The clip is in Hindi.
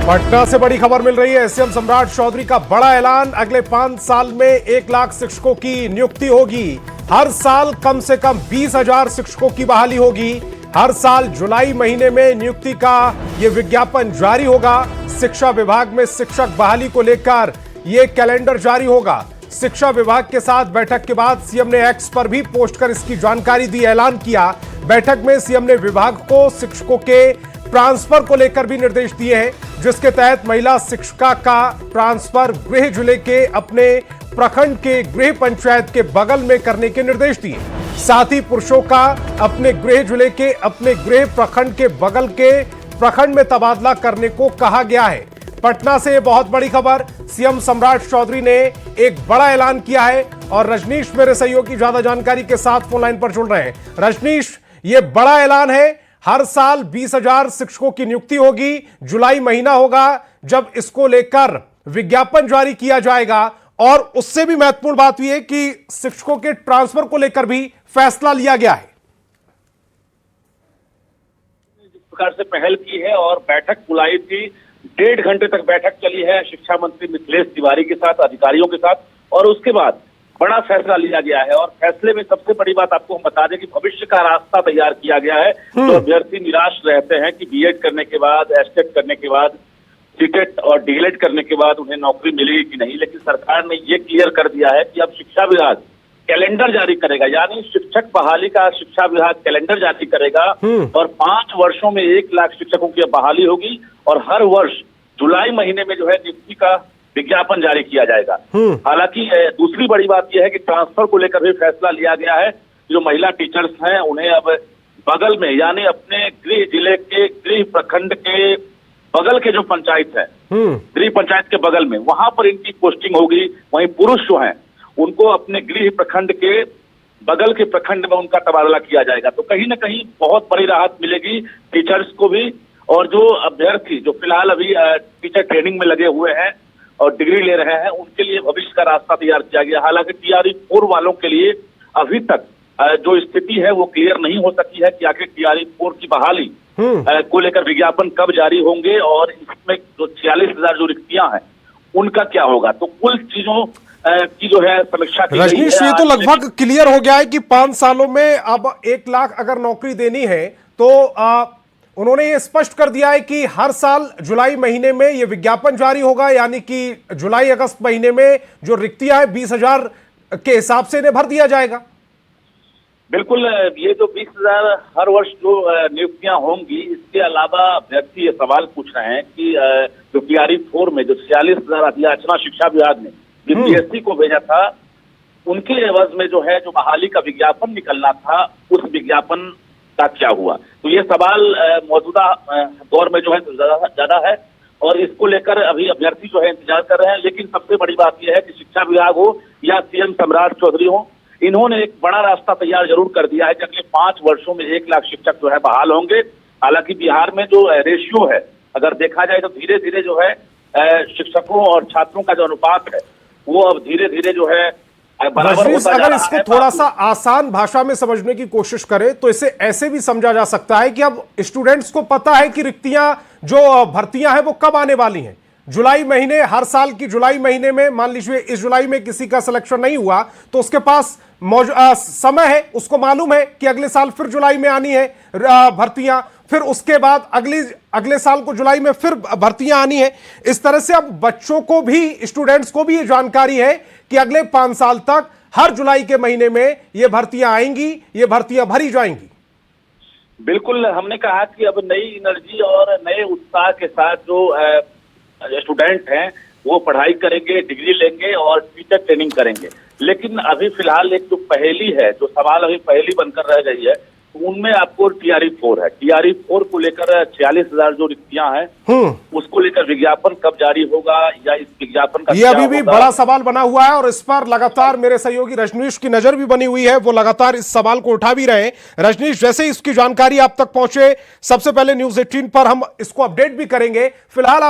पटना से बड़ी खबर मिल रही है। सीएम सम्राट चौधरी का बड़ा ऐलान, अगले 5 साल में 1 लाख शिक्षकों की नियुक्ति होगी। हर साल कम से कम 20,000 शिक्षकों की बहाली होगी। हर साल जुलाई महीने में नियुक्ति का यह विज्ञापन जारी होगा। शिक्षा विभाग में शिक्षक बहाली को लेकर यह कैलेंडर जारी होगा। शिक्षा विभाग के साथ बैठक के बाद सीएम ने एक्स पर भी पोस्ट कर इसकी जानकारी दी, ऐलान किया। बैठक में सीएम ने विभाग को शिक्षकों के ट्रांसफर को लेकर भी निर्देश दिए हैं, जिसके तहत महिला शिक्षिका का ट्रांसफर गृह जिले के अपने प्रखंड के गृह पंचायत के बगल में करने के निर्देश दिए। साथ ही पुरुषों का अपने गृह जिले के अपने गृह प्रखंड के बगल के प्रखंड में तबादला करने को कहा गया है। पटना से बहुत बड़ी खबर, सीएम सम्राट चौधरी ने एक बड़ा ऐलान किया है और रजनीश मेरे सहयोगी ज्यादा जानकारी के साथ फोन लाइन पर जुड़ रहे हैं। रजनीश, ये बड़ा ऐलान है, हर साल 20,000 शिक्षकों की नियुक्ति होगी। जुलाई महीना होगा जब इसको लेकर विज्ञापन जारी किया जाएगा और उससे भी महत्वपूर्ण बात यह है कि शिक्षकों के ट्रांसफर को लेकर भी फैसला लिया गया है। जिस प्रकार से पहल की है और बैठक बुलाई थी, 1.5 घंटे तक बैठक चली है शिक्षा मंत्री मिथिलेश तिवारी के साथ, अधिकारियों के साथ, और उसके बाद बड़ा फैसला लिया गया है। और फैसले में सबसे बड़ी बात आपको हम बता दें कि भविष्य का रास्ता तैयार किया गया है। तो अभ्यर्थी निराश रहते हैं कि बीएड करने के बाद, एसटेट करने के बाद, सीटेट और डीएलएड करने के बाद उन्हें नौकरी मिलेगी कि नहीं, लेकिन सरकार ने ये क्लियर कर दिया है कि अब शिक्षा विभाग कैलेंडर जारी करेगा, यानी शिक्षक बहाली का शिक्षा विभाग कैलेंडर जारी करेगा और 5 वर्षों में 1 लाख शिक्षकों की बहाली होगी और हर वर्ष जुलाई महीने में जो है नियुक्ति का विज्ञापन जारी किया जाएगा। हालांकि दूसरी बड़ी बात यह है कि ट्रांसफर को लेकर भी फैसला लिया गया है। जो महिला टीचर्स हैं उन्हें अब बगल में, यानी अपने गृह जिले के गृह प्रखंड के बगल के जो पंचायत है, गृह पंचायत के बगल में, वहां पर इनकी पोस्टिंग होगी। वहीं पुरुष जो हैं उनको अपने गृह प्रखंड के बगल के प्रखंड में उनका तबादला किया जाएगा। तो कहीं ना कहीं बहुत बड़ी राहत मिलेगी टीचर्स को भी, और जो अभ्यर्थी जो फिलहाल अभी टीचर ट्रेनिंग में लगे हुए हैं और डिग्री ले रहे हैं, उनके लिए भविष्य का रास्ता तैयार किया गया। हालांकि टीआरई 4 वालों के लिए अभी तक जो स्थिति है वो क्लियर नहीं हो सकी है कि आखिर टीआरई 4 की बहाली को लेकर विज्ञापन कब जारी होंगे और इसमें जो 46,000 जो रिक्तियां हैं उनका क्या होगा। तो कुल चीजों की जो है समीक्षा की गई है। रजनीश, ये तो लगभग क्लियर हो गया है कि 5 सालों में अब 1 लाख अगर नौकरी देनी है तो उन्होंने ये स्पष्ट कर दिया है कि हर साल जुलाई महीने में ये विज्ञापन जारी होगा, यानी कि जुलाई अगस्त महीने में जो रिक्तियां हैं 20,000 के हिसाब से इन्हें भर दिया जाएगा। बिल्कुल, ये जो 20,000 हर वर्ष जो नियुक्तियां होंगी, इसके अलावा अभ्यर्थी ये सवाल पूछ रहे हैं कि जो टीआरई 4 में जो 46,000 अभियाचना शिक्षा विभाग ने यूपीएससी को भेजा था, उनके एवज में जो है जो बहाली का विज्ञापन निकलना था, उस विज्ञापन का क्या हुआ। तो ये सवाल मौजूदा दौर में जो है ज्यादा है और इसको लेकर अभी अभ्यर्थी जो है इंतजार कर रहे हैं। लेकिन सबसे बड़ी बात यह है कि शिक्षा विभाग हो या सीएम सम्राट चौधरी हो, इन्होंने एक बड़ा रास्ता तैयार जरूर कर दिया है कि अगले 5 वर्षों में 1 लाख शिक्षक जो है बहाल होंगे। हालांकि बिहार में जो रेशियो है, अगर देखा जाए तो धीरे धीरे जो है शिक्षकों और छात्रों का जो अनुपात है वो अब धीरे धीरे जो है रजनीश, अगर इसको थोड़ा सा आसान भाषा में समझने की कोशिश करें तो इसे ऐसे भी समझा जा सकता है कि अब स्टूडेंट्स को पता है कि रिक्तियां जो भर्तियां हैं वो कब आने वाली हैं। जुलाई महीने, हर साल की जुलाई महीने में, मान लीजिए इस जुलाई में किसी का सिलेक्शन नहीं हुआ तो उसके पास समय है, उसको मालूम है कि अगले साल फिर जुलाई में आनी है भर्तियां, फिर उसके बाद अगले साल को जुलाई में फिर भर्तियां आनी है। इस तरह से अब बच्चों को भी, स्टूडेंट्स को भी ये जानकारी है कि अगले 5 साल तक हर जुलाई के महीने में ये भर्तियां आएंगी, ये भर्तियां भरी जाएंगी। बिल्कुल, हमने कहा कि अब नई एनर्जी और नए उत्साह के साथ जो स्टूडेंट हैं वो पढ़ाई करेंगे, डिग्री लेंगे और टीचर ट्रेनिंग करेंगे। लेकिन अभी फिलहाल एक जो पहेली है, जो सवाल अभी पहेली बनकर रह गई है, उनमें आपको टीआरई 4 है। टीआरई 4 को लेकर 46,000 जो रिक्तियां हैं उसको लेकर विज्ञापन कब जारी होगा या इस विज्ञापन का ये अभी भी बड़ा सवाल बना हुआ है और इस पर लगातार मेरे सहयोगी रजनीश की नजर भी बनी हुई है, वो लगातार इस सवाल को उठा भी रहे हैं। रजनीश, जैसे इसकी जानकारी आप तक पहुंचे सबसे पहले न्यूज़ 18 पर हम इसको अपडेट भी करेंगे। फिलहाल